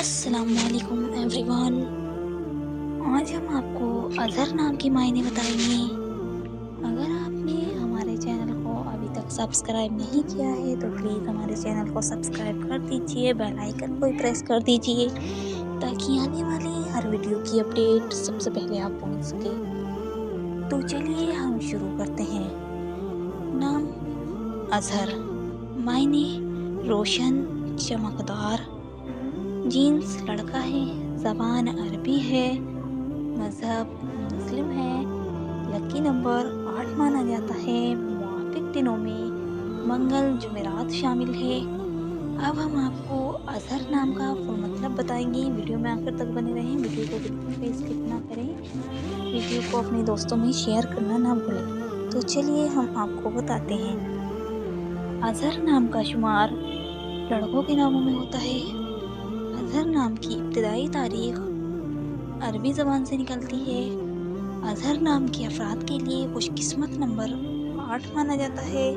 السلام علیکم every one. آج ہم آپ کو اظہر نام کے معنی بتائیں گے۔ اگر آپ نے ہمارے چینل کو ابھی تک سبسکرائب نہیں کیا ہے تو پلیز ہمارے چینل کو سبسکرائب کر دیجئے، بیل آئیکن کو پریس کر دیجئے تاکہ آنے والی ہر ویڈیو کی اپڈیٹ سب سے پہلے آپ پہنچ سکے۔ تو چلیے ہم شروع کرتے ہیں۔ نام اظہر، معنی روشن، چمکدار، جنس لڑکا ہے، زبان عربی ہے، مذہب مسلم ہے، لکی نمبر 8 مانا جاتا ہے، موافق دنوں میں منگل جمعرات شامل ہے۔ اب ہم آپ کو اظہر نام کا فل مطلب بتائیں گے، ویڈیو میں آخر تک بنے رہیں، ویڈیو کو بالکل بھی اسکپ نہ کریں، ویڈیو کو اپنے دوستوں میں شیئر کرنا نہ بھولیں۔ تو چلیے ہم آپ کو بتاتے ہیں۔ اظہر نام کا شمار لڑکوں کے ناموں میں ہوتا ہے۔ اظہر نام کی ابتدائی تاریخ عربی زبان سے نکلتی ہے۔ اظہر نام کے افراد کے لیے خوش قسمت نمبر 8 مانا جاتا ہے۔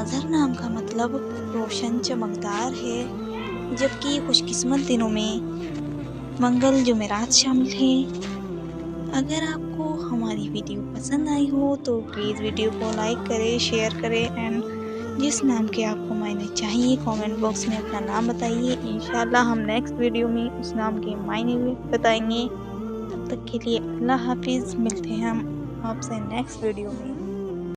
اظہر نام کا مطلب روشن چمکدار ہے، جبکہ خوش قسمت دنوں میں منگل جمعرات شامل ہیں۔ اگر آپ کو ہماری ویڈیو پسند آئی ہو تو پلیز ویڈیو کو لائک کریں، شیئر کریں اینڈ جس نام کے آپ کو معنی چاہیے کامنٹ باکس میں اپنا نام بتائیے۔ انشاءاللہ ہم نیکسٹ ویڈیو میں اس نام کے معنی بتائیں گے۔ تب تک کے لیے اللہ حافظ، ملتے ہیں ہم آپ سے نیکسٹ ویڈیو میں۔